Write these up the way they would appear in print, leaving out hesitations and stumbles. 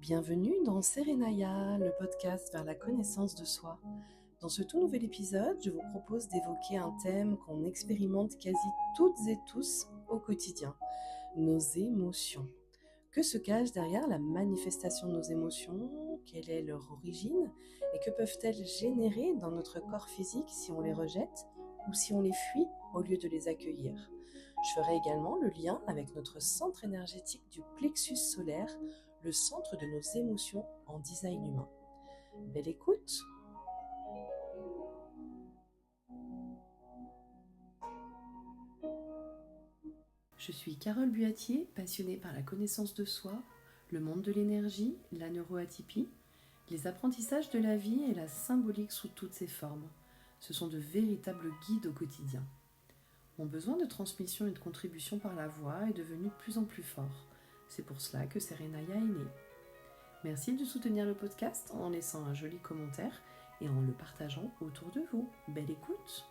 Bienvenue dans Serenaya, le podcast vers la connaissance de soi. Dans ce tout nouvel épisode, je vous propose d'évoquer un thème qu'on expérimente quasi toutes et tous au quotidien, nos émotions. Que se cache derrière la manifestation de nos émotions? Quelle est leur origine? Et que peuvent-elles générer dans notre corps physique si on les rejette ou si on les fuit au lieu de les accueillir? Je ferai également le lien avec notre centre énergétique du plexus solaire, le centre de nos émotions en design humain. Belle écoute! Je suis Carole Buatier, passionnée par la connaissance de soi, le monde de l'énergie, la neuroatypie, les apprentissages de la vie et la symbolique sous toutes ses formes. Ce sont de véritables guides au quotidien. Mon besoin de transmission et de contribution par la voix est devenu de plus en plus fort. C'est pour cela que Serenaya est née. Merci de soutenir le podcast en laissant un joli commentaire et en le partageant autour de vous. Belle écoute!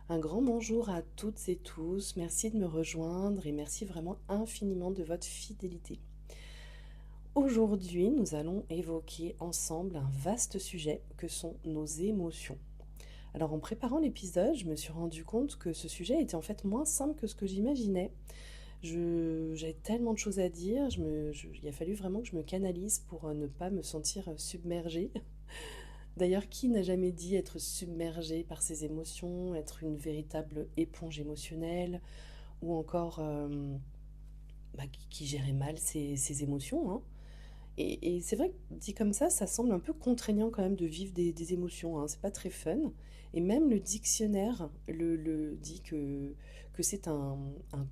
Un grand bonjour à toutes et tous, merci de me rejoindre et merci vraiment infiniment de votre fidélité. Aujourd'hui, nous allons évoquer ensemble un vaste sujet que sont nos émotions. Alors en préparant l'épisode, je me suis rendu compte que ce sujet était en fait moins simple que ce que j'imaginais. J'avais tellement de choses à dire, il a fallu vraiment que je me canalise pour ne pas me sentir submergée. D'ailleurs, qui n'a jamais dit être submergé par ses émotions, être une véritable éponge émotionnelle, ou encore qui gérait mal ses émotions, hein. Et c'est vrai que dit comme ça semble un peu contraignant quand même de vivre des émotions, hein. C'est pas très fun. Et même le dictionnaire le dit que c'est un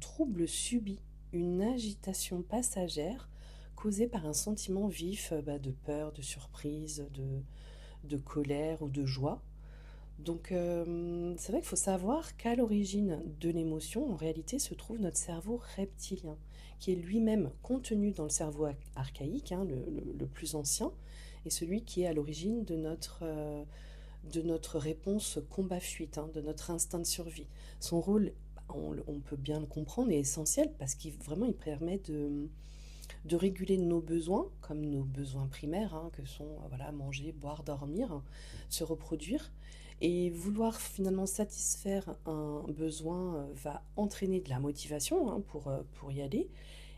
trouble subi, une agitation passagère causée par un sentiment vif de peur, de surprise, de colère ou de joie. Donc c'est vrai qu'il faut savoir qu'à l'origine de l'émotion, en réalité, se trouve notre cerveau reptilien, qui est lui-même contenu dans le cerveau archaïque, hein, le plus ancien, et celui qui est à l'origine de notre réponse combat-fuite, hein, de notre instinct de survie. Son rôle, on peut bien le comprendre, est essentiel parce qu'il vraiment il permet de réguler nos besoins, comme nos besoins primaires, hein, que sont voilà, manger, boire, dormir, se reproduire. Et vouloir finalement satisfaire un besoin va entraîner de la motivation, hein, pour y aller.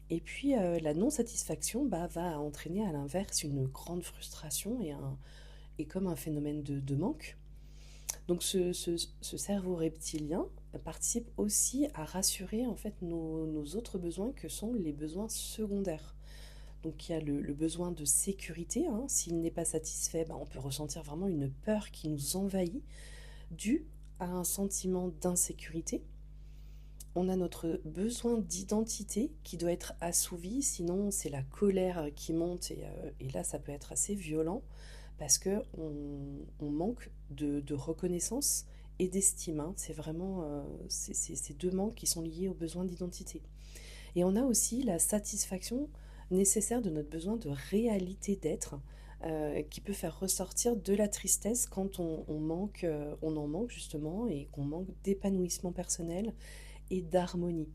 Et puis la non-satisfaction va entraîner à l'inverse une grande frustration et comme un phénomène de manque. Donc ce cerveau reptilien participe aussi à rassurer en fait nos autres besoins que sont les besoins secondaires. Donc il y a le besoin de sécurité, hein. S'il n'est pas satisfait, on peut ressentir vraiment une peur qui nous envahit, due à un sentiment d'insécurité. On a notre besoin d'identité qui doit être assouvi, sinon c'est la colère qui monte et là ça peut être assez violent parce que on manque de reconnaissance et d'estime, hein. C'est vraiment ces deux manques qui sont liés au besoin d'identité. Et on a aussi la satisfaction nécessaire de notre besoin de réalité d'être, qui peut faire ressortir de la tristesse quand on en manque justement et qu'on manque d'épanouissement personnel et d'harmonie.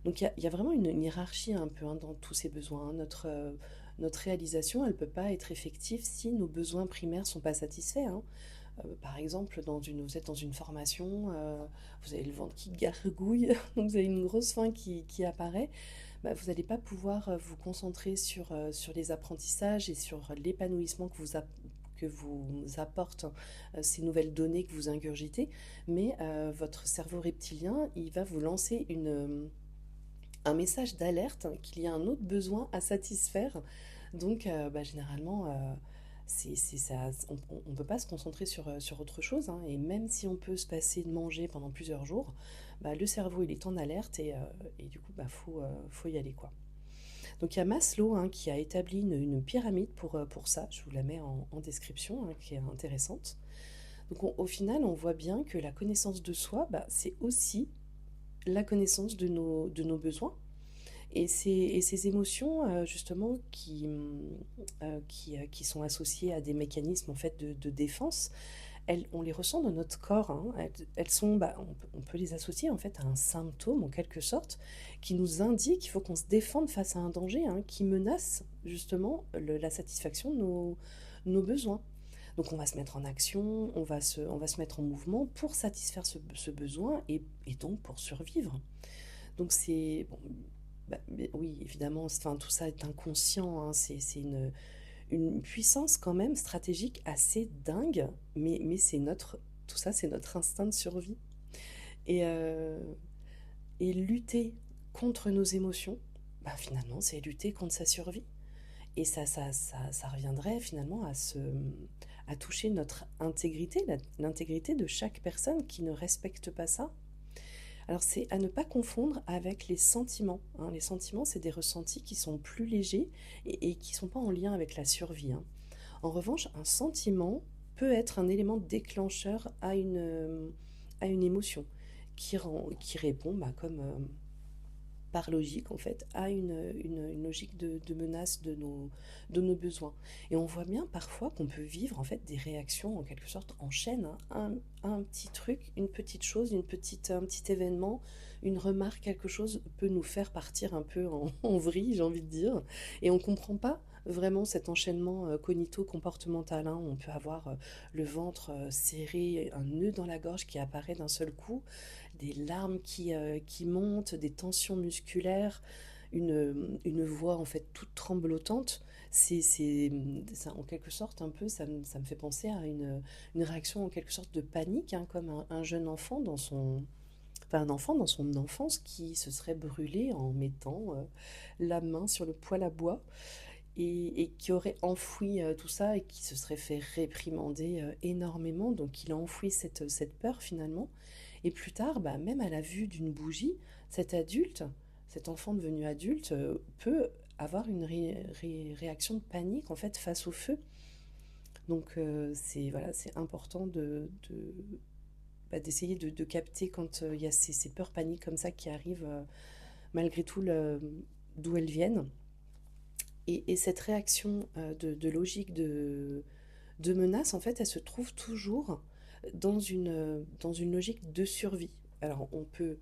Donc il y a vraiment une hiérarchie un peu, hein, dans tous ces besoins, hein. Notre réalisation, elle ne peut pas être effective si nos besoins primaires ne sont pas satisfaits, hein. Par exemple, vous êtes dans une formation, vous avez le ventre qui gargouille, donc vous avez une grosse faim qui apparaît, vous n'allez pas pouvoir vous concentrer sur les apprentissages et sur l'épanouissement que vous apportent ces nouvelles données que vous ingurgitez, mais votre cerveau reptilien, il va vous lancer un message d'alerte qu'il y a un autre besoin à satisfaire. Donc, généralement, c'est ça, on ne peut pas se concentrer sur autre chose, hein. Et même si on peut se passer de manger pendant plusieurs jours, le cerveau il est en alerte et du coup, faut y aller, quoi. Donc, il y a Maslow, hein, qui a établi une pyramide pour ça. Je vous la mets en description, hein, qui est intéressante. Donc, au final, on voit bien que la connaissance de soi, c'est aussi la connaissance de nos besoins. Et ces émotions, justement, qui sont associées à des mécanismes en fait, de défense, on les ressent dans notre corps, hein. Elles sont, bah, on peut les associer en fait à un symptôme en quelque sorte qui nous indique qu'il faut qu'on se défende face à un danger, hein, qui menace justement la satisfaction de nos besoins. Donc on va se mettre en action, on va se mettre en mouvement pour satisfaire ce besoin et donc pour survivre. Donc c'est bon, bah, mais oui, évidemment, enfin, tout ça est inconscient, hein, c'est une puissance quand même stratégique assez dingue, mais tout ça, c'est notre instinct de survie. Et, euh, et lutter contre nos émotions, bah, finalement, c'est lutter contre sa survie. Et ça reviendrait finalement à toucher notre intégrité, l'intégrité de chaque personne qui ne respecte pas ça. Alors c'est à ne pas confondre avec les sentiments, hein. Les sentiments, c'est des ressentis qui sont plus légers et qui ne sont pas en lien avec la survie, hein. En revanche, un sentiment peut être un élément déclencheur à une émotion qui répond, bah, comme par logique en fait, à une logique de menace de nos besoins. Et on voit bien parfois qu'on peut vivre en fait des réactions en quelque sorte en chaîne, hein. Un petit truc, une petite chose, un petit événement, une remarque, quelque chose peut nous faire partir un peu en vrille, j'ai envie de dire. Et on ne comprend pas vraiment cet enchaînement cognito-comportemental, hein. On peut avoir le ventre serré, un nœud dans la gorge qui apparaît d'un seul coup, des larmes qui montent, des tensions musculaires, une voix en fait toute tremblotante. Ça, en quelque sorte un peu, ça me fait penser à une réaction en quelque sorte de panique, hein, comme un jeune enfant enfin un enfant dans son enfance qui se serait brûlé en mettant la main sur le poêle à bois et qui aurait enfoui tout ça et qui se serait fait réprimander énormément. Donc il a enfoui cette peur finalement. Et plus tard, bah, même à la vue d'une bougie, cet adulte, cet enfant devenu adulte, peut avoir une réaction de panique en fait face au feu. Donc c'est voilà, c'est important bah, d'essayer de capter quand il y a ces peurs paniques comme ça qui arrivent malgré tout d'où elles viennent. Et cette réaction de logique de menace, en fait, elle se trouve toujours dans une logique de survie. Alors, on peut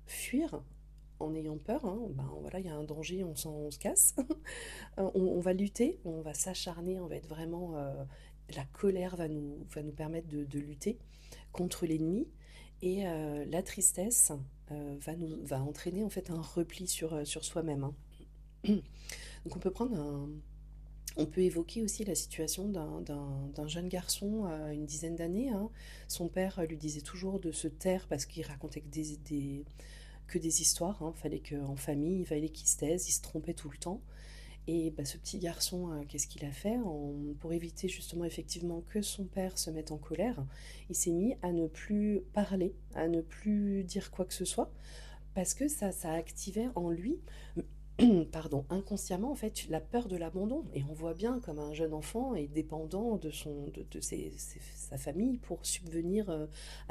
fuir en ayant peur, hein. Ben, voilà, il y a un danger, on se casse. On va lutter, on va s'acharner, on va être vraiment... la colère va nous permettre de lutter contre l'ennemi. Et la tristesse va entraîner en fait un repli sur soi-même, hein. Donc on peut évoquer aussi la situation d'un jeune garçon à une dizaine d'années, hein. Son père lui disait toujours de se taire parce qu'il racontait que des histoires, hein. Fallait qu'en famille, il fallait qu'il se taise, il se trompait tout le temps. Et bah, ce petit garçon, qu'est-ce qu'il a fait pour éviter justement effectivement que son père se mette en colère, il s'est mis à ne plus parler, à ne plus dire quoi que ce soit, parce que ça activait en lui pardon, inconsciemment en fait la peur de l'abandon. Et on voit bien comme un jeune enfant est dépendant de sa famille pour subvenir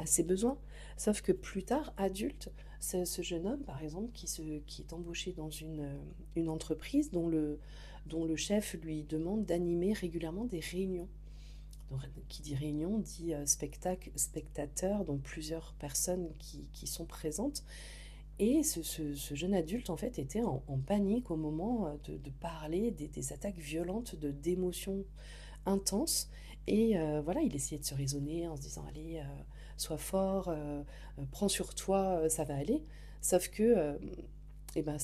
à ses besoins. Sauf que plus tard, adulte, ce jeune homme par exemple qui est embauché dans une entreprise dont le chef lui demande d'animer régulièrement des réunions. Donc, qui dit réunion dit spectacle, spectateur, donc plusieurs personnes qui sont présentes. Et ce jeune adulte, en fait, était en panique au moment de parler des attaques violentes d'émotions intenses. Et voilà, il essayait de se raisonner en se disant, allez, sois fort, prends sur toi, ça va aller. Sauf que eh ben,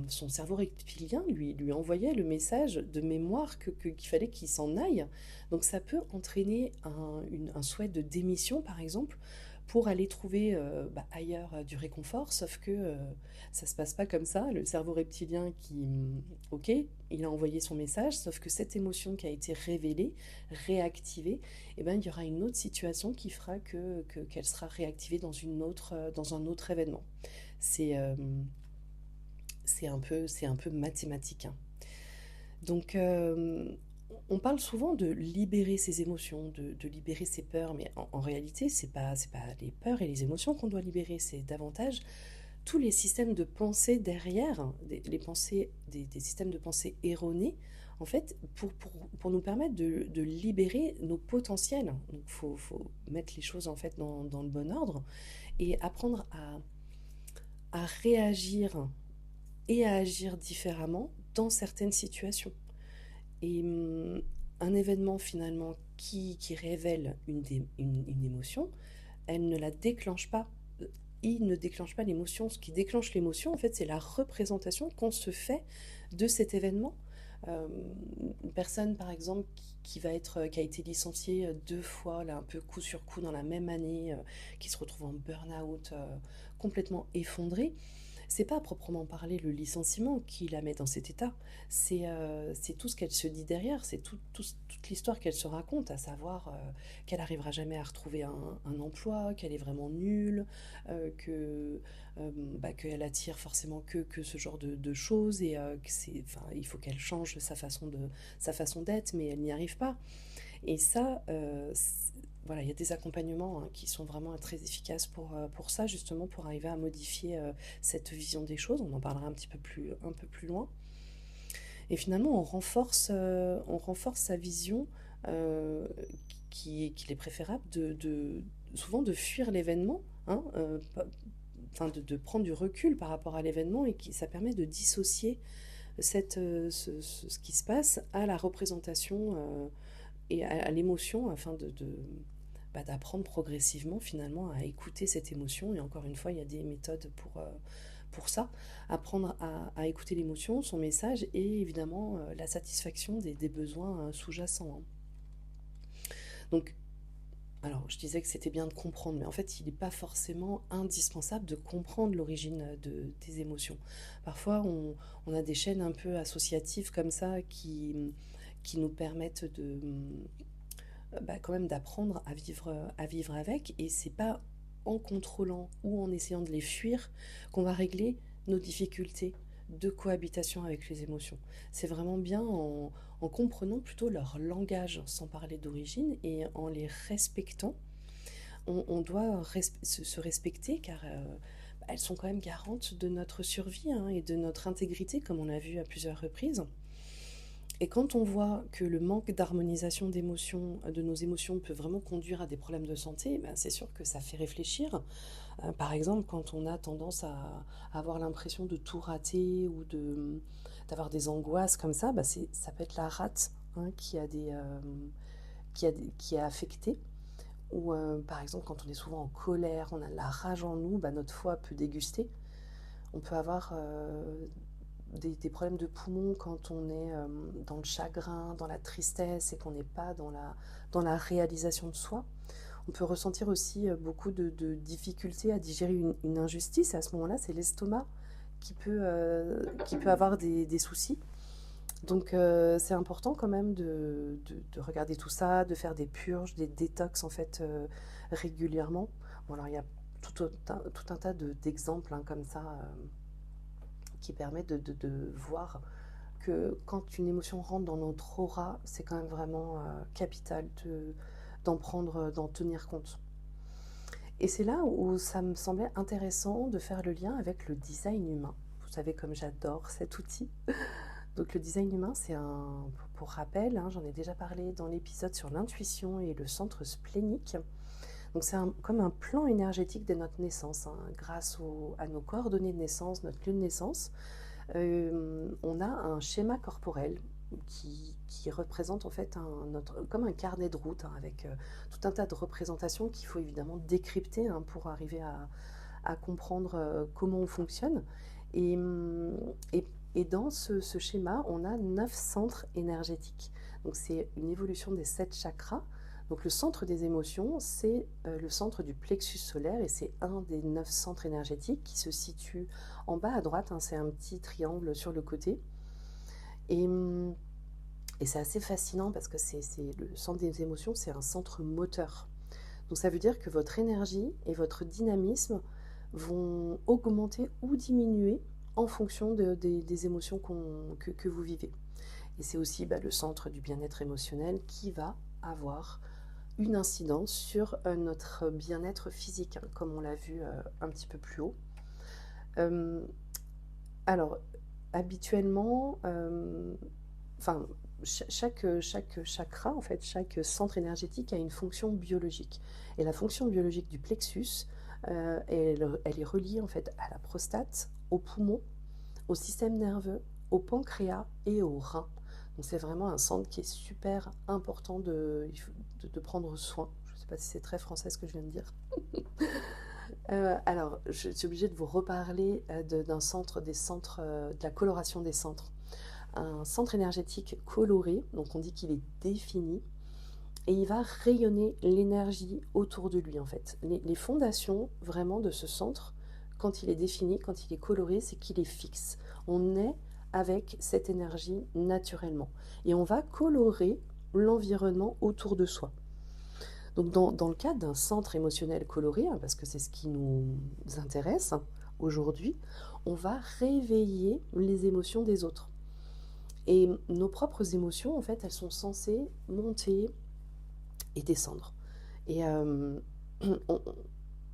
son cerveau reptilien lui envoyait le message de mémoire qu'il fallait qu'il s'en aille. Donc ça peut entraîner un souhait de démission, par exemple, pour aller trouver bah, ailleurs du réconfort, sauf que ça se passe pas comme ça. Le cerveau reptilien ok, il a envoyé son message, sauf que cette émotion qui a été révélée, réactivée, eh ben, il y aura une autre situation qui fera qu'elle sera réactivée dans un autre événement. C'est c'est un peu mathématique, hein. Donc, on parle souvent de libérer ses émotions, de libérer ses peurs, mais en réalité, c'est pas les peurs et les émotions qu'on doit libérer, c'est davantage tous les systèmes de pensée derrière, les pensées, des systèmes de pensée erronés, en fait, pour nous permettre de libérer nos potentiels. Donc, faut mettre les choses, en fait, dans le bon ordre et apprendre à réagir et à agir différemment dans certaines situations. Et un événement, finalement, qui révèle une émotion, elle ne la déclenche pas. Il ne déclenche pas l'émotion. Ce qui déclenche l'émotion, en fait, c'est la représentation qu'on se fait de cet événement. Une personne, par exemple, qui a été licenciée 2 fois, là, un peu coup sur coup dans la même année, qui se retrouve en burn-out, complètement effondrée, c'est pas à proprement parler le licenciement qui la met dans cet état, c'est tout ce qu'elle se dit derrière, c'est toute l'histoire qu'elle se raconte, à savoir qu'elle arrivera jamais à retrouver un emploi, qu'elle est vraiment nulle, que qu'elle attire forcément que ce genre de choses et enfin, il faut qu'elle change sa façon d'être, mais elle n'y arrive pas. Et ça, voilà, il y a des accompagnements qui sont vraiment très efficaces pour ça, justement, pour arriver à modifier cette vision des choses. On en parlera un peu plus loin. Et finalement, on renforce sa vision euh, qu'il est préférable souvent de fuir l'événement, hein, enfin de prendre du recul par rapport à l'événement et ça permet de dissocier ce qui se passe à la représentation et à l'émotion afin d'apprendre progressivement finalement à écouter cette émotion. Et encore une fois, il y a des méthodes pour ça. Apprendre à écouter l'émotion, son message et évidemment la satisfaction des besoins sous-jacents, hein. Donc, alors je disais que c'était bien de comprendre, mais en fait il n'est pas forcément indispensable de comprendre l'origine des émotions. Parfois on a des chaînes un peu associatives comme ça qui nous permettent quand même d'apprendre à vivre avec. Et c'est pas en contrôlant ou en essayant de les fuir qu'on va régler nos difficultés de cohabitation avec les émotions. C'est vraiment bien en comprenant plutôt leur langage sans parler d'origine et en les respectant. On doit se respecter car elles sont quand même garantes de notre survie, hein, et de notre intégrité comme on l'a vu à plusieurs reprises. Et quand on voit que le manque d'harmonisation d'émotions, de nos émotions peut vraiment conduire à des problèmes de santé, ben c'est sûr que ça fait réfléchir. Par exemple, quand on a tendance à avoir l'impression de tout rater ou d'avoir des angoisses comme ça, bah ça peut être la rate, hein, qui est affectée. Ou par exemple, quand on est souvent en colère, on a de la rage en nous, bah notre foie peut déguster. On peut avoir des problèmes de poumons quand on est dans le chagrin, dans la tristesse et qu'on n'est pas dans la réalisation de soi. On peut ressentir aussi beaucoup de difficultés à digérer une injustice. Et à ce moment-là, c'est l'estomac qui peut avoir des soucis. Donc c'est important quand même de regarder tout ça, de faire des purges, des détox en fait régulièrement. Bon alors il y a tout un tas d'exemples, hein, comme ça qui permettent de voir que quand une émotion rentre dans notre aura, c'est quand même vraiment capital d'en tenir compte. Et c'est là où ça me semblait intéressant de faire le lien avec le design humain. Vous savez comme j'adore cet outil. Donc le design humain, pour rappel, hein, j'en ai déjà parlé dans l'épisode sur l'intuition et le centre splénique. Donc c'est comme un plan énergétique de notre naissance, hein, grâce à nos coordonnées de naissance, notre lieu de naissance. On a un schéma corporel qui représente en fait comme un carnet de route, hein, avec tout un tas de représentations qu'il faut évidemment décrypter, hein, pour arriver à comprendre comment on fonctionne. Et, et, et dans ce schéma, on a 9 centres énergétiques. Donc c'est une évolution des 7 chakras. Donc le centre des émotions, c'est le centre du plexus solaire et c'est un des 9 centres énergétiques qui se situe en bas à droite, hein, c'est un petit triangle sur le côté. Et, et c'est assez fascinant parce que le centre des émotions, c'est un centre moteur. Donc ça veut dire que votre énergie et votre dynamisme vont augmenter ou diminuer en fonction des émotions que vous vivez. Et c'est aussi le centre du bien-être émotionnel qui va avoir une incidence sur notre bien-être physique, hein, comme on l'a vu un petit peu plus haut. Alors, habituellement, enfin, chaque chakra, en fait, chaque centre énergétique a une fonction biologique. Et la fonction biologique du plexus, elle est reliée en fait à la prostate, au poumon, au système nerveux, au pancréas et au rein. Donc c'est vraiment un centre qui est super important de prendre soin. Je ne sais pas si c'est très français ce que je viens de dire. Alors, je suis obligée de vous reparler d'un centre, des centres, de la coloration des centres. Un centre énergétique coloré, donc on dit qu'il est défini, et il va rayonner l'énergie autour de lui en fait. Les fondations vraiment de ce centre, quand il est défini, quand il est coloré, c'est qu'il est fixe. On est avec cette énergie naturellement. Et on va colorer l'environnement autour de soi. Donc dans le cadre d'un centre émotionnel coloré, hein, parce que c'est ce qui nous intéresse aujourd'hui, on va réveiller les émotions des autres. Et nos propres émotions, en fait, elles sont censées monter et descendre. Et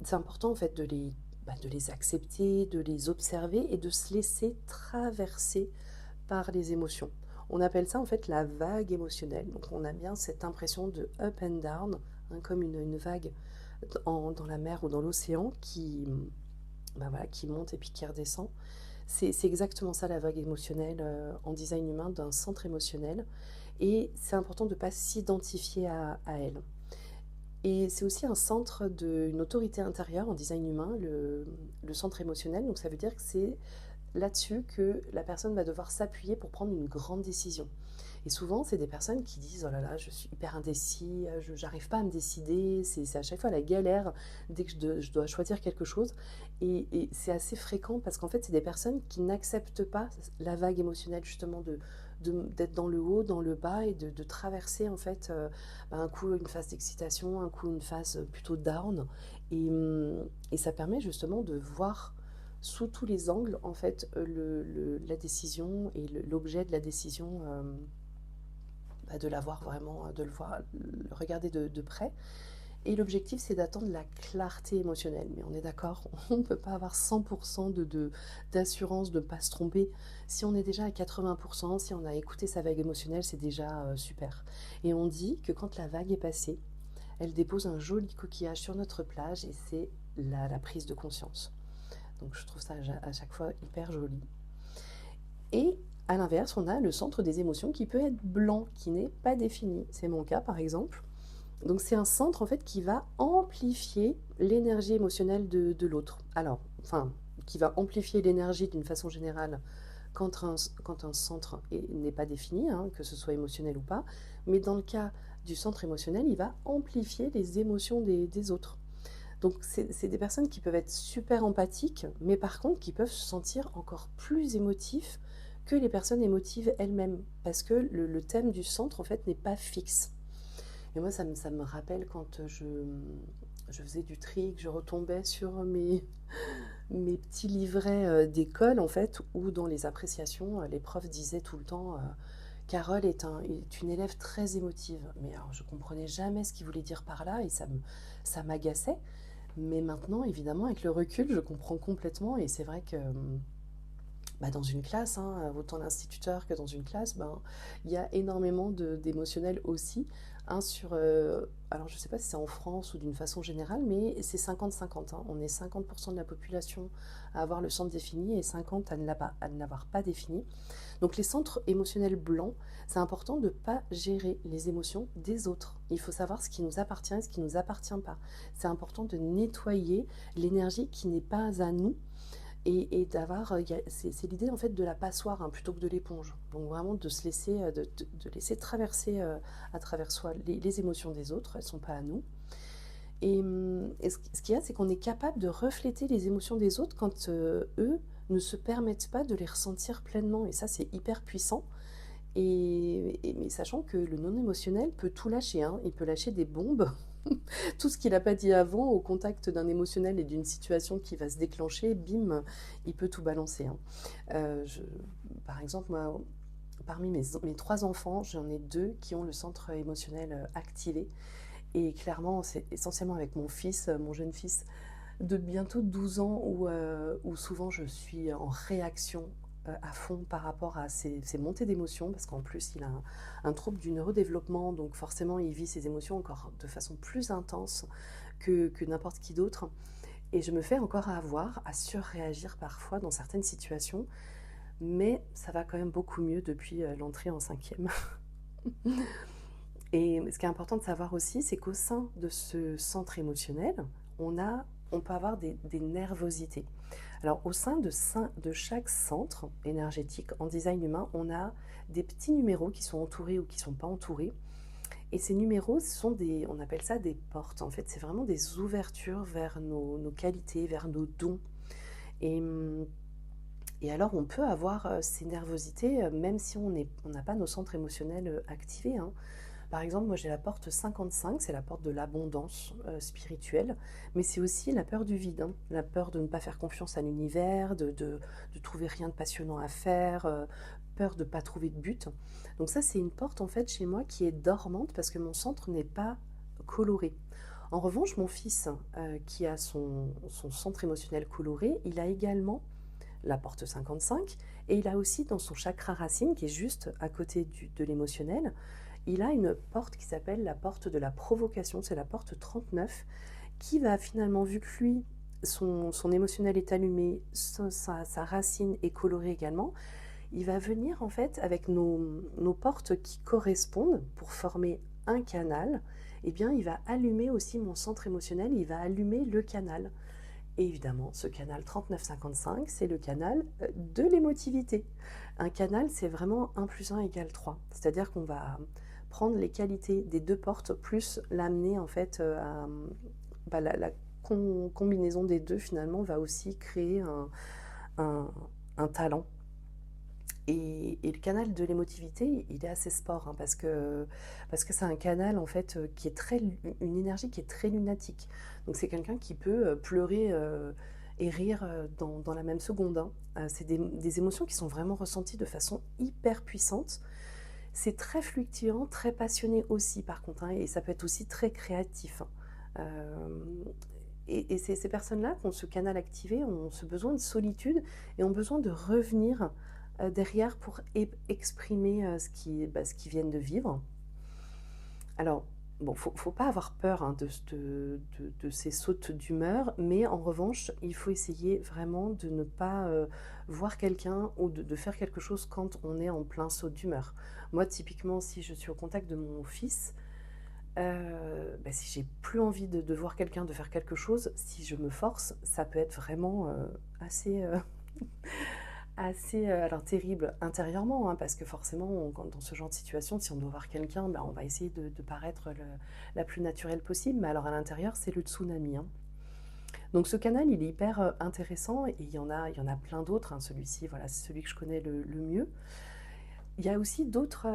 c'est important, en fait, de les accepter, de les observer et de se laisser traverser par les émotions. On appelle ça, en fait, la vague émotionnelle. Donc, on a bien cette impression de up and down, hein, comme une vague dans la mer ou dans l'océan qui monte et puis qui redescend. C'est exactement ça la vague émotionnelle en design humain d'un centre émotionnel. Et c'est important de ne pas s'identifier à elle. Et c'est aussi un centre d'une autorité intérieure en design humain, le centre émotionnel. Donc ça veut dire que c'est là-dessus que la personne va devoir s'appuyer pour prendre une grande décision. Et souvent, c'est des personnes qui disent oh là là, je suis hyper indécis, je n'arrive pas à me décider, c'est à chaque fois la galère dès que je dois choisir quelque chose. Et c'est assez fréquent parce qu'en fait, c'est des personnes qui n'acceptent pas la vague émotionnelle, justement, d'être dans le haut, dans le bas et de traverser en fait un coup une phase d'excitation, un coup une phase plutôt down. Et ça permet justement de voir sous tous les angles en fait la décision et l'objet de la décision, de l'avoir vraiment, de le regarder de près. Et l'objectif, c'est d'attendre la clarté émotionnelle. Mais on est d'accord, on ne peut pas avoir 100% d'assurance de ne pas se tromper. Si on est déjà à 80%, si on a écouté sa vague émotionnelle, c'est déjà super. Et on dit que quand la vague est passée, elle dépose un joli coquillage sur notre plage et c'est la prise de conscience. Donc je trouve ça à chaque fois hyper joli. Et à l'inverse, on a le centre des émotions qui peut être blanc, qui n'est pas défini. C'est mon cas par exemple. Donc c'est un centre en fait qui va amplifier l'énergie émotionnelle de l'autre. Alors, enfin, qui va amplifier l'énergie d'une façon générale quand un centre n'est pas défini, hein, que ce soit émotionnel ou pas. Mais dans le cas du centre émotionnel, il va amplifier les émotions des autres. Donc c'est des personnes qui peuvent être super empathiques, mais par contre qui peuvent se sentir encore plus émotifs que les personnes émotives elles-mêmes, parce que le thème du centre en fait n'est pas fixe. Et moi, ça me rappelle quand je faisais du tri, que je retombais sur mes petits livrets d'école, en fait, où dans les appréciations, les profs disaient tout le temps Carole est une élève très émotive. Mais alors, je comprenais jamais ce qu'ils voulaient dire par là et ça m'agaçait. Mais maintenant, évidemment, avec le recul, je comprends complètement. Et c'est vrai que dans une classe, hein, autant l'instituteur que dans une classe, il y a énormément d'émotionnel aussi. Hein, alors je ne sais pas si c'est en France ou d'une façon générale, mais c'est 50-50. Hein. On est 50% de la population à avoir le centre défini et 50% à ne l'avoir pas défini. Donc les centres émotionnels blancs, c'est important de ne pas gérer les émotions des autres. Il faut savoir ce qui nous appartient et ce qui ne nous appartient pas. C'est important de nettoyer l'énergie qui n'est pas à nous. Et d'avoir, c'est l'idée en fait de la passoire hein, plutôt que de l'éponge. Donc vraiment de se laisser, de laisser traverser à travers soi les émotions des autres, elles ne sont pas à nous. Et ce qu'il y a, c'est qu'on est capable de refléter les émotions des autres quand eux ne se permettent pas de les ressentir pleinement. Et ça, c'est hyper puissant. Mais sachant que le non émotionnel peut tout lâcher, hein. Il peut lâcher des bombes, tout ce qu'il n'a pas dit avant au contact d'un émotionnel et d'une situation qui va se déclencher, bim, il peut tout balancer. Hein. Par exemple, moi, parmi mes 3 enfants, j'en ai 2 qui ont le centre émotionnel activé. Et clairement, c'est essentiellement avec mon fils, mon jeune fils, de bientôt 12 ans, où souvent je suis en réaction à fond par rapport à ses montées d'émotions, parce qu'en plus il a un trouble du neurodéveloppement, donc forcément il vit ses émotions encore de façon plus intense que n'importe qui d'autre. Et je me fais encore avoir, à surréagir parfois dans certaines situations, mais ça va quand même beaucoup mieux depuis l'entrée en cinquième. Et ce qui est important de savoir aussi, c'est qu'au sein de ce centre émotionnel, on peut avoir des nervosités. Alors, au sein de chaque centre énergétique en design humain, on a des petits numéros qui sont entourés ou qui ne sont pas entourés. Et ces numéros on appelle ça des portes. En fait, c'est vraiment des ouvertures vers nos qualités, vers nos dons. Et, et alors, on peut avoir ces nervosités, même si on n'a pas nos centres émotionnels activés, hein. Par exemple, moi j'ai la porte 55, c'est la porte de l'abondance spirituelle, mais c'est aussi la peur du vide, hein. La peur de ne pas faire confiance à l'univers, de trouver rien de passionnant à faire, peur de ne pas trouver de but. Donc ça, c'est une porte en fait chez moi qui est dormante parce que mon centre n'est pas coloré. En revanche, mon fils, qui a son centre émotionnel coloré, il a également la porte 55 et il a aussi dans son chakra racine, qui est juste à côté de l'émotionnel, il a une porte qui s'appelle la porte de la provocation, c'est la porte 39, qui va finalement, vu que lui, son émotionnel est allumé, sa racine est colorée également, il va venir en fait avec nos portes qui correspondent pour former un canal, et bien il va allumer aussi mon centre émotionnel, il va allumer le canal. Et évidemment, ce canal 3955, c'est le canal de l'émotivité. Un canal, c'est vraiment 1 plus 1 égale 3. C'est-à-dire qu'on va prendre les qualités des deux portes, plus l'amener en fait à... la combinaison des deux, finalement, va aussi créer un talent. Et le canal de l'émotivité, il est assez sport, hein, parce que c'est un canal en fait qui est une énergie qui est très lunatique. Donc c'est quelqu'un qui peut pleurer et rire dans la même seconde, hein. C'est des émotions qui sont vraiment ressenties de façon hyper puissante. C'est très fluctuant, très passionné aussi par contre, hein, et ça peut être aussi très créatif, hein. Et ces personnes-là qui ont ce canal activé ont ce besoin de solitude et ont besoin de revenir derrière pour exprimer ce qu'ils viennent de vivre. Alors, bon, faut pas avoir peur, hein, de ces sautes d'humeur, mais en revanche, il faut essayer vraiment de ne pas voir quelqu'un ou de faire quelque chose quand on est en plein saut d'humeur. Moi, typiquement, si je suis au contact de mon fils, si j'ai plus envie de voir quelqu'un, de faire quelque chose, si je me force, ça peut être vraiment assez... assez alors terrible intérieurement, hein, parce que forcément, dans ce genre de situation, si on doit voir quelqu'un, on va essayer de paraître la plus naturelle possible, mais alors à l'intérieur, c'est le tsunami, hein. Donc ce canal, il est hyper intéressant, et il y en a plein d'autres, hein. Celui-ci, voilà, c'est celui que je connais le mieux. Il y a aussi d'autres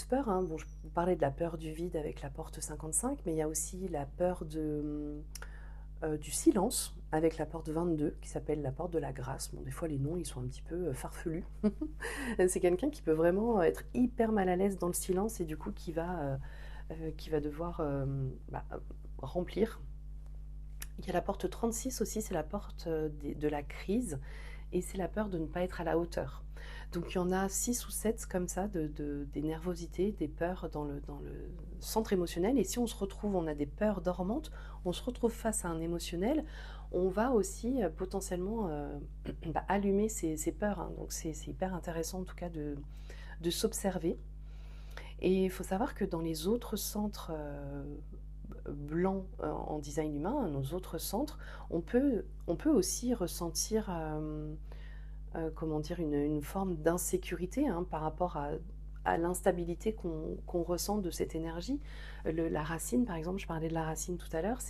peurs, hein. Bon, je vous parlais de la peur du vide avec la porte 55, mais il y a aussi la peur du silence avec la porte 22 qui s'appelle la porte de la grâce. Bon, des fois les noms ils sont un petit peu farfelus. C'est quelqu'un qui peut vraiment être hyper mal à l'aise dans le silence et du coup qui va devoir remplir. Il y a la porte 36 aussi, c'est la porte de la crise et c'est la peur de ne pas être à la hauteur. Donc il y en a 6 ou 7 comme ça, des nervosités, des peurs dans le centre émotionnel. Et si on se retrouve, on a des peurs dormantes, on se retrouve face à un émotionnel, on va aussi potentiellement allumer ces peurs, hein. Donc c'est hyper intéressant en tout cas de s'observer. Et il faut savoir que dans les autres centres blancs en design humain, nos autres centres, on peut aussi ressentir... comment dire, une forme d'insécurité, hein, par rapport à l'instabilité qu'on ressent de cette énergie. La racine, par exemple, je parlais de la racine tout à l'heure,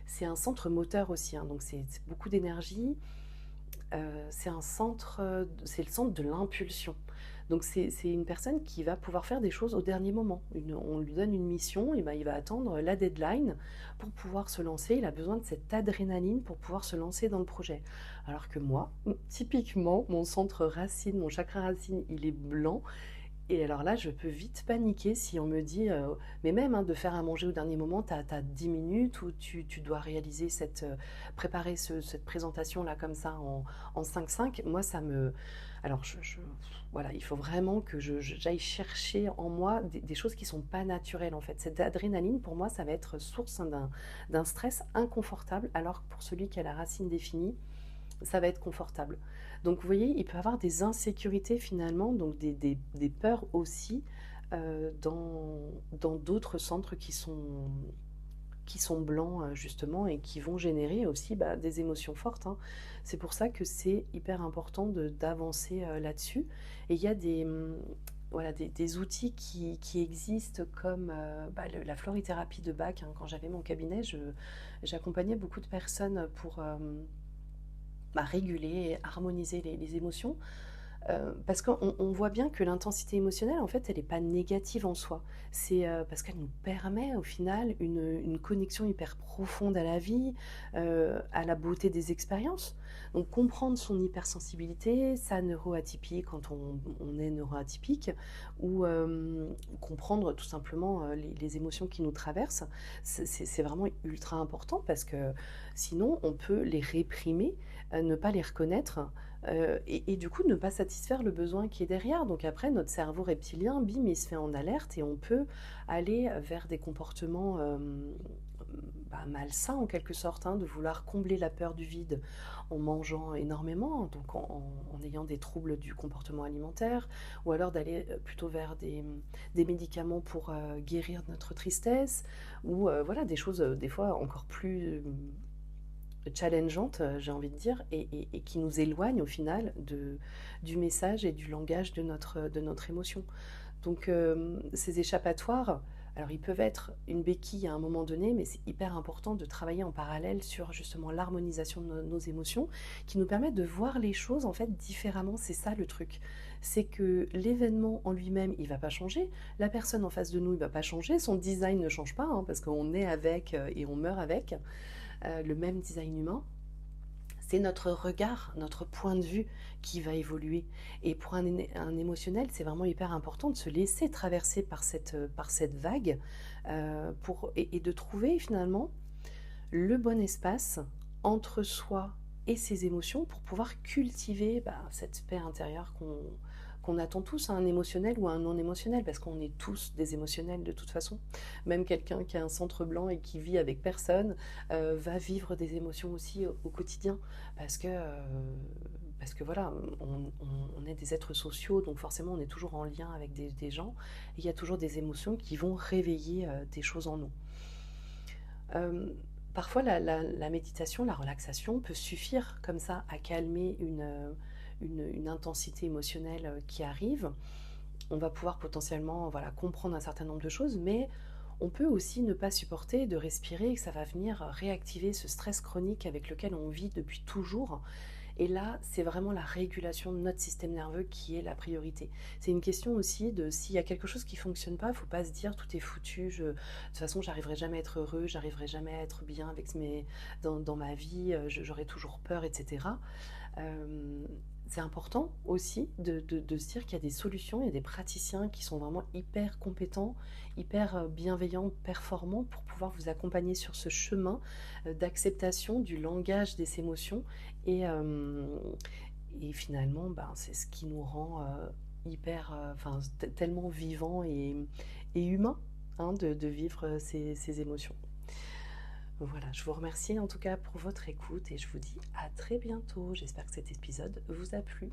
c'est un centre moteur aussi, hein, donc c'est beaucoup d'énergie. C'est le centre de l'impulsion. Donc c'est une personne qui va pouvoir faire des choses au dernier moment. On lui donne une mission, et il va attendre la deadline pour pouvoir se lancer. Il a besoin de cette adrénaline pour pouvoir se lancer dans le projet. Alors que moi, typiquement, mon centre racine, mon chakra racine, il est blanc. Et alors là, je peux vite paniquer si on me dit, mais même, hein, de faire à manger au dernier moment, tu as 10 minutes où tu dois réaliser préparer cette présentation-là comme ça en 5-5. Moi, ça me... Alors, voilà, il faut vraiment que j'aille chercher en moi des choses qui sont pas naturelles, en fait. Cette adrénaline, pour moi, ça va être source, hein, d'un stress inconfortable, alors que pour celui qui a la racine définie, ça va être confortable. Donc vous voyez, il peut y avoir des insécurités finalement, donc des peurs aussi dans d'autres centres qui sont blancs justement et qui vont générer aussi des émotions fortes, hein. C'est pour ça que c'est hyper important d'avancer là-dessus. Et il y a voilà, des outils qui existent comme la florithérapie de Bach, hein. Quand j'avais mon cabinet, j'accompagnais beaucoup de personnes pour réguler et harmoniser les émotions. Parce qu'on voit bien que l'intensité émotionnelle, en fait, elle n'est pas négative en soi. C'est parce qu'elle nous permet, au final, une connexion hyper profonde à la vie, à la beauté des expériences. Donc, comprendre son hypersensibilité, sa neuroatypie quand on est neuroatypique, ou comprendre tout simplement les émotions qui nous traversent, c'est vraiment ultra important parce que sinon, on peut les réprimer, ne pas les reconnaître et du coup ne pas satisfaire le besoin qui est derrière. Donc après, notre cerveau reptilien, bim, il se fait en alerte et on peut aller vers des comportements malsains en quelque sorte, hein, de vouloir combler la peur du vide en mangeant énormément, donc en ayant des troubles du comportement alimentaire, ou alors d'aller plutôt vers des médicaments pour guérir notre tristesse, ou voilà, des choses des fois encore plus challengeante, j'ai envie de dire, et qui nous éloigne au final du message et du langage de notre émotion. Donc ces échappatoires, alors ils peuvent être une béquille à un moment donné, mais c'est hyper important de travailler en parallèle sur justement l'harmonisation de nos émotions, qui nous permettent de voir les choses en fait différemment. C'est ça le truc. C'est que l'événement en lui-même, il va pas changer. La personne en face de nous, il va pas changer. Son design ne change pas, hein, parce qu'on est avec et on meurt avec le même design humain. C'est notre regard, notre point de vue qui va évoluer. Et pour un émotionnel, c'est vraiment hyper important de se laisser traverser par cette vague et de trouver finalement le bon espace entre soi et ses émotions pour pouvoir cultiver cette paix intérieure qu'on attend tous, un émotionnel ou un non émotionnel, parce qu'on est tous des émotionnels de toute façon. Même quelqu'un qui a un centre blanc et qui vit avec personne va vivre des émotions aussi au quotidien, parce que, parce que voilà, on est des êtres sociaux, donc forcément on est toujours en lien avec des gens, et il y a toujours des émotions qui vont réveiller des choses en nous. Euh, Parfois, la méditation, la relaxation peut suffire comme ça à calmer une intensité émotionnelle qui arrive. On va pouvoir potentiellement voilà, comprendre un certain nombre de choses, mais on peut aussi ne pas supporter de respirer et que ça va venir réactiver ce stress chronique avec lequel on vit depuis toujours. Et là, c'est vraiment la régulation de notre système nerveux qui est la priorité. C'est une question aussi de s'il y a quelque chose qui ne fonctionne pas, il ne faut pas se dire tout est foutu, de toute façon j'arriverai jamais à être heureux, j'arriverai jamais à être bien dans ma vie, j'aurai toujours peur, etc. C'est important aussi de se dire qu'il y a des solutions, il y a des praticiens qui sont vraiment hyper compétents, hyper bienveillants, performants pour pouvoir vous accompagner sur ce chemin d'acceptation du langage des émotions et, euh, et finalement c'est ce qui nous rend tellement vivants et humains, hein, de vivre ces émotions. Voilà, je vous remercie en tout cas pour votre écoute et je vous dis à très bientôt. J'espère que cet épisode vous a plu.